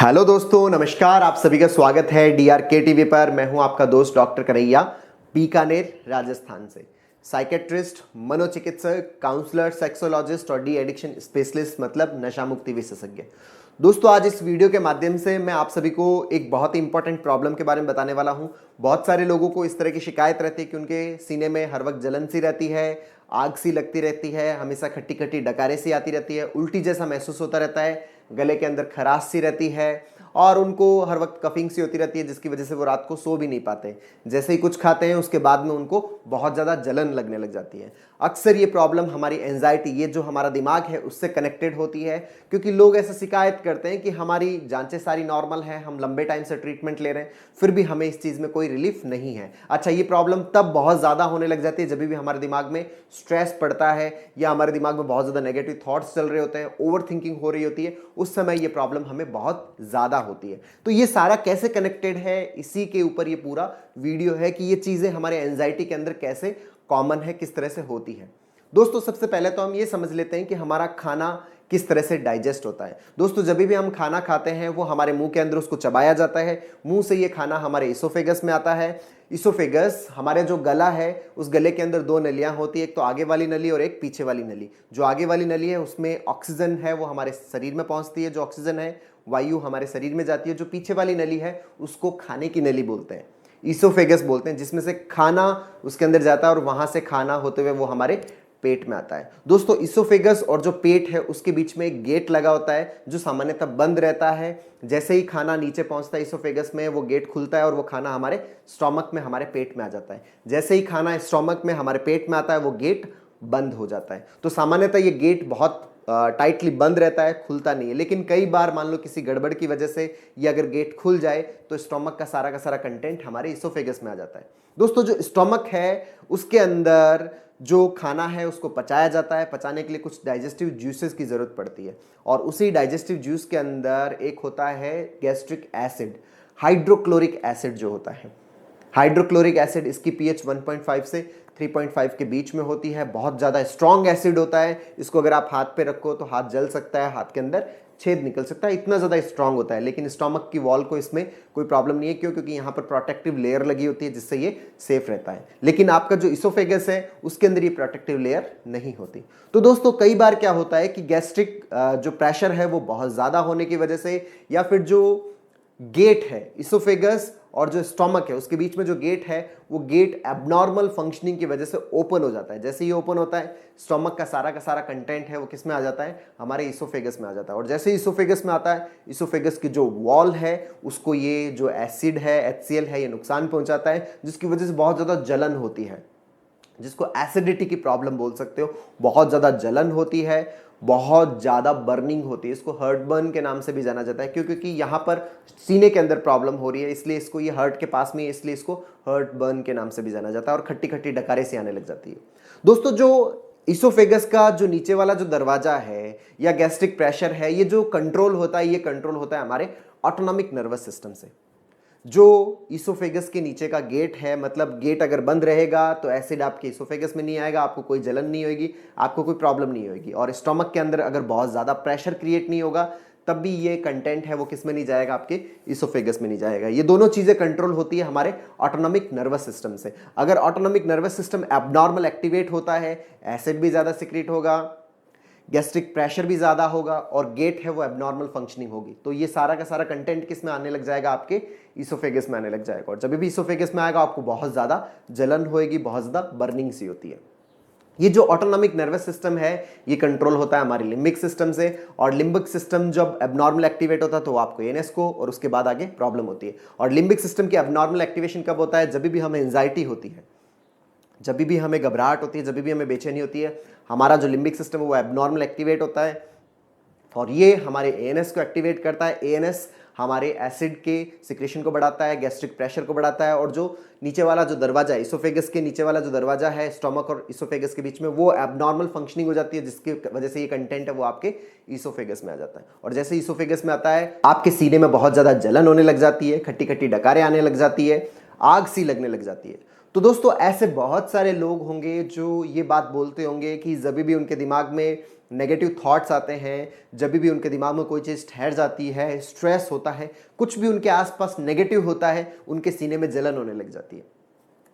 Hello दोस्तों, नमस्कार। आप सभी का स्वागत है डीआरके टीवी पर। मैं हूं आपका दोस्त डॉक्टर कन्हैया, बीकानेर राजस्थान से। साइकेट्रिस्ट, मनोचिकित्सक, काउंसलर, सेक्सोलॉजिस्ट और डी एडिक्शन स्पेशलिस्ट मतलब नशा मुक्ति विशेषज्ञ। दोस्तों, आज इस वीडियो के माध्यम से मैं आप सभी को एक बहुत ही इंपॉर्टेंट प्रॉब्लम के बारे में बताने वाला हूं। बहुत सारे लोगों को इस तरह की शिकायत रहती है कि उनके सीने में हर वक्त जलन सी रहती है, आग सी लगती रहती है, हमेशा खट्टी खट्टी डकारे सी आती रहती है, उल्टी जैसा महसूस होता रहता है, गले के अंदर खराश सी रहती है और उनको हर वक्त कफिंग सी होती रहती है, जिसकी वजह से वो रात को सो भी नहीं पाते। जैसे ही कुछ खाते हैं उसके बाद में उनको बहुत ज़्यादा जलन लगने लग जाती है। अक्सर ये प्रॉब्लम हमारी एंजाइटी, ये जो हमारा दिमाग है, उससे कनेक्टेड होती है, क्योंकि लोग ऐसा शिकायत करते हैं कि हमारी जांचें सारी नॉर्मल हैं, हम लंबे टाइम से ट्रीटमेंट ले रहे हैं, फिर भी हमें इस चीज़ में कोई रिलीफ नहीं है। अच्छा, ये प्रॉब्लम तब बहुत ज़्यादा होने लग जाती है जब भी हमारे दिमाग में स्ट्रेस पड़ता है या हमारे दिमाग में बहुत ज़्यादा नेगेटिव थॉट्स चल रहे होते हैं, ओवर थिंकिंग हो रही होती है, उस समय ये प्रॉब्लम हमें बहुत ज़्यादा होती है। तो ये सारा कैसे कनेक्टेड है, इसी के ऊपर ये पूरा वीडियो है कि ये चीज़ें हमारे एंजाइटी के अंदर कैसे कॉमन है, किस तरह से होती है। दोस्तों, सबसे पहले तो हम ये समझ लेते हैं कि हमारा खाना किस तरह से डाइजेस्ट होता है। दोस्तों, जब भी हम खाना खाते हैं वो हमारे मुंह के अंदर उसको चबाया जाता है, मुंह से ये खाना हमारे इसोफेगस में आता है। इसोफेगस, हमारे जो गला है, उस गले के अंदर दो नलियां होती है, एक तो आगे वाली नली और एक पीछे वाली नली। जो आगे वाली नली है उसमें ऑक्सीजन है, वो हमारे शरीर में पहुंचती है, जो ऑक्सीजन है वायु हमारे शरीर में जाती है। जो पीछे वाली नली है उसको खाने की नली बोलते हैं, इसोफेगस बोलते हैं, जिसमें से खाना उसके अंदर जाता है और वहां से खाना होते हुए वो हमारे पेट में आता है। दोस्तों, इसोफेगस और जो पेट है उसके बीच में एक गेट लगा होता है जो सामान्यतः बंद रहता है। जैसे ही खाना नीचे पहुंचता है इसोफेगस में, वो गेट खुलता है और वो खाना हमारे स्टोमक में, हमारे पेट में आ जाता है। जैसे ही खाना स्टोमक में, हमारे पेट में आता है, वो गेट बंद हो जाता है। तो सामान्यतः ये गेट बहुत टाइटली बंद रहता है, खुलता नहीं है। लेकिन कई बार मान लो किसी गड़बड़ की वजह से ये अगर गेट खुल जाए तो स्टोमक का सारा कंटेंट हमारे इसोफेगस में आ जाता है। दोस्तों, जो स्टोमक है उसके अंदर जो खाना है उसको पचाया जाता है। पचाने के लिए कुछ डाइजेस्टिव जूसेस की जरूरत पड़ती है और उसी डाइजेस्टिव जूस के अंदर एक होता है गैस्ट्रिक एसिड, हाइड्रोक्लोरिक एसिड जो होता है। हाइड्रोक्लोरिक एसिड, इसकी पीएच 1.5 से 3.5 के बीच में होती है। बहुत ज़्यादा स्ट्रॉन्ग एसिड होता है। इसको अगर आप हाथ पे रखो तो हाथ जल सकता है, हाथ के अंदर छेद निकल सकता है, इतना ज़्यादा स्ट्रॉन्ग होता है। लेकिन स्टोमक की वॉल को इसमें कोई प्रॉब्लम नहीं है। क्यों? क्योंकि यहाँ पर प्रोटेक्टिव लेयर लगी होती है जिससे ये सेफ रहता है। लेकिन आपका जो इसोफेगस है उसके अंदर ये प्रोटेक्टिव लेयर नहीं होती। तो दोस्तों, कई बार क्या होता है कि गैस्ट्रिक जो प्रेशर है वो बहुत ज़्यादा होने की वजह से, या फिर जो गेट है इसोफेगस और जो स्टोमक है उसके बीच में जो गेट है, वो गेट एबनॉर्मल फंक्शनिंग की वजह से ओपन हो जाता है। जैसे ही ओपन होता है, स्टोमक का सारा कंटेंट है वो किस में आ जाता है? हमारे इसोफेगस में आ जाता है। और जैसे ही इसोफेगस में आता है, इसोफेगस की जो वॉल है उसको ये जो एसिड है, HCl है, ये नुकसान पहुंचाता है, जिसकी वजह से बहुत ज़्यादा जलन होती है, जिसको एसिडिटी की प्रॉब्लम बोल सकते हो। बहुत ज़्यादा जलन होती है, बहुत ज़्यादा बर्निंग होती है। इसको हर्ट बर्न के नाम से भी जाना जाता है। क्यों? क्योंकि यहाँ पर सीने के अंदर प्रॉब्लम हो रही है, इसलिए इसको, ये हर्ट के पास में, इसलिए इसको हर्ट बर्न के नाम से भी जाना जाता है। और खट्टी खट्टी डकारे से आने लग जाती है। दोस्तों, जो इसोफेगस का जो नीचे वाला जो दरवाजा है या गैस्ट्रिक प्रेशर है, ये जो कंट्रोल होता है, ये कंट्रोल होता है हमारे ऑटोनॉमिक नर्वस सिस्टम से। जो इसोफेगस के नीचे का गेट है, मतलब गेट अगर बंद रहेगा तो एसिड आपके इसोफेगस में नहीं आएगा, आपको कोई जलन नहीं होगी, आपको कोई प्रॉब्लम नहीं होगी। और स्टोमक के अंदर अगर बहुत ज़्यादा प्रेशर क्रिएट नहीं होगा, तब भी ये कंटेंट है वो किस में नहीं जाएगा? आपके इसोफेगस में नहीं जाएगा। ये दोनों चीज़ें कंट्रोल होती है हमारे ऑटोनॉमिक नर्वस सिस्टम से। अगर autonomic nervous system abnormal activate होता है, एसिड भी ज़्यादा सिक्रीट होगा, गैस्ट्रिक प्रेशर भी ज़्यादा होगा और गेट है वो एबनॉर्मल फंक्शनिंग होगी, तो ये सारा का सारा कंटेंट किस में आने लग जाएगा? आपके इसोफेगस में आने लग जाएगा। और जब भी इसोफेगस में आएगा आपको बहुत ज़्यादा जलन होएगी, बहुत ज़्यादा बर्निंग सी होती है। ये जो ऑटोनॉमिक नर्वस सिस्टम है ये कंट्रोल होता है हमारे लिम्बिक सिस्टम से। और लिम्बिक सिस्टम जब एबनॉर्मल एक्टिवेट होता है तो आपको एएनएस को और उसके बाद आगे प्रॉब्लम होती है। और लिम्बिक सिस्टम की एबनॉर्मल एक्टिवेशन कब होता है? जब भी हमें एंजाइटी होती है, जब भी हमें घबराहट होती है, जब भी हमें बेचैनी होती है, हमारा जो लिम्बिक सिस्टम है वो एबनॉर्मल एक्टिवेट होता है और ये हमारे एएनएस को एक्टिवेट करता है। एएनएस हमारे एसिड के सिक्रेशन को बढ़ाता है, गैस्ट्रिक प्रेशर को बढ़ाता है। और जो नीचे वाला जो दरवाजा है, इसोफेगस के नीचे वाला जो दरवाजा है स्टोमक और इसोफेगस के बीच में, वो एबनॉर्मल फंक्शनिंग हो जाती है, जिसकी वजह से ये कंटेंट है वो आपके इसोफेगस में आ जाता है। और जैसे इसोफेगस में आता है आपके सीने में बहुत ज़्यादा जलन होने लग जाती है, खट्टी खट्टी डकारें आने लग जाती है, आग सी लगने लग जाती है। तो दोस्तों ऐसे बहुत सारे लोग होंगे जो ये बात बोलते होंगे कि जब भी उनके दिमाग में नेगेटिव थॉट्स आते हैं, जब भी उनके दिमाग में कोई चीज़ ठहर जाती है, स्ट्रेस होता है, कुछ भी उनके आसपास नेगेटिव होता है, उनके सीने में जलन होने लग जाती है,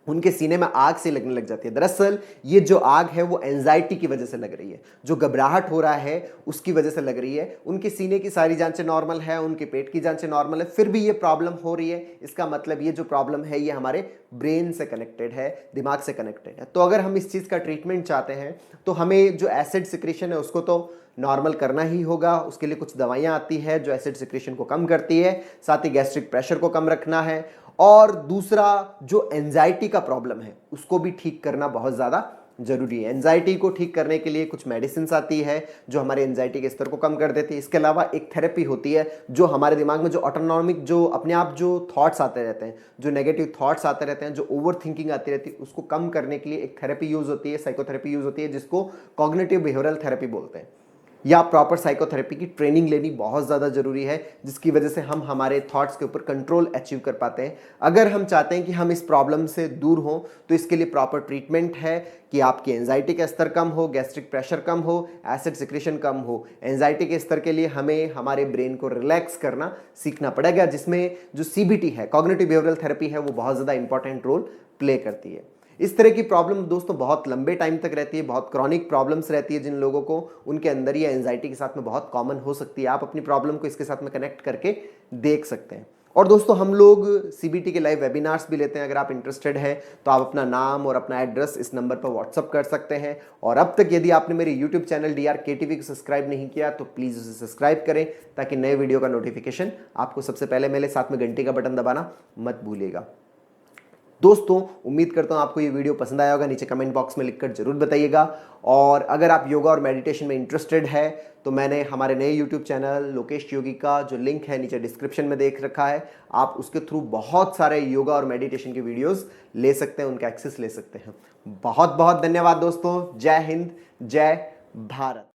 उनके सीने में आग सी लगने लग जाती है। दरअसल ये जो आग है वो एंजाइटी की वजह से लग रही है, जो घबराहट हो रहा है उसकी वजह से लग रही है। उनके सीने की सारी जांचें नॉर्मल है, उनके पेट की जांचें नॉर्मल है, फिर भी ये प्रॉब्लम हो रही है। इसका मतलब ये जो प्रॉब्लम है ये हमारे ब्रेन से कनेक्टेड है, दिमाग से कनेक्टेड है। तो अगर हम इस चीज़ का ट्रीटमेंट चाहते हैं तो हमें जो एसिड सिक्रेशन है उसको तो नॉर्मल करना ही होगा। उसके लिए कुछ दवाइयाँ आती है जो एसिड सिक्रेशन को कम करती है, साथ ही गैस्ट्रिक प्रेशर को कम रखना है, और दूसरा जो एंजाइटी का प्रॉब्लम है उसको भी ठीक करना बहुत ज़्यादा जरूरी है। एंजाइटी को ठीक करने के लिए कुछ मेडिसिन आती है जो हमारे एंजाइटी के स्तर को कम कर देती है। इसके अलावा एक थेरेपी होती है जो हमारे दिमाग में जो ऑटोनॉमिक, जो अपने आप जो थॉट्स आते रहते हैं, जो नेगेटिव थॉट्स आते रहते हैं, जो ओवर थिंकिंग आती रहती है, उसको कम करने के लिए एक थेरेपी यूज होती है, साइकोथेरेपी यूज होती है, जिसको कॉग्निटिव बिहेवियरल थेरेपी बोलते हैं। या प्रॉपर साइकोथेरेपी की ट्रेनिंग लेनी बहुत ज़्यादा ज़रूरी है, जिसकी वजह से हम हमारे थॉट्स के ऊपर कंट्रोल अचीव कर पाते हैं। अगर हम चाहते हैं कि हम इस प्रॉब्लम से दूर हों तो इसके लिए प्रॉपर ट्रीटमेंट है कि आपकी एंजाइटी का स्तर कम हो, गैस्ट्रिक प्रेशर कम हो, एसिड सिक्रेशन कम हो। एंजाइटी के स्तर के लिए हमें हमारे ब्रेन को रिलैक्स करना सीखना पड़ेगा, जिसमें जो CBT है, कॉग्निटिव बिहेवियरल थेरेपी है, वो बहुत ज़्यादा इंपॉर्टेंट रोल प्ले करती है। इस तरह की प्रॉब्लम दोस्तों बहुत लंबे टाइम तक रहती है, बहुत क्रॉनिक प्रॉब्लम्स रहती है जिन लोगों को, उनके अंदर ये एंजाइटी के साथ में बहुत कॉमन हो सकती है। आप अपनी प्रॉब्लम को इसके साथ में कनेक्ट करके देख सकते हैं। और दोस्तों हम लोग CBT के लाइव वेबिनार्स भी लेते हैं। अगर आप इंटरेस्टेड हैं तो आप अपना नाम और अपना एड्रेस इस नंबर पर व्हाट्सअप कर सकते हैं। और अब तक यदि आपने मेरे यूट्यूब चैनल DRKTV को सब्सक्राइब नहीं किया तो प्लीज़ उसे सब्सक्राइब करें, ताकि नए वीडियो का नोटिफिकेशन आपको सबसे पहले मिले। साथ में घंटी का बटन दबाना मत भूलिएगा। दोस्तों उम्मीद करता हूँ आपको ये वीडियो पसंद आया होगा। नीचे कमेंट बॉक्स में लिखकर जरूर बताइएगा। और अगर आप योगा और मेडिटेशन में इंटरेस्टेड है तो मैंने हमारे नए यूट्यूब चैनल लोकेश योगी का जो लिंक है नीचे डिस्क्रिप्शन में देख रखा है। आप उसके थ्रू बहुत सारे योगा और मेडिटेशन के वीडियोस ले सकते हैं, उनका एक्सेस ले सकते हैं। बहुत बहुत धन्यवाद दोस्तों। जय हिंद, जय भारत।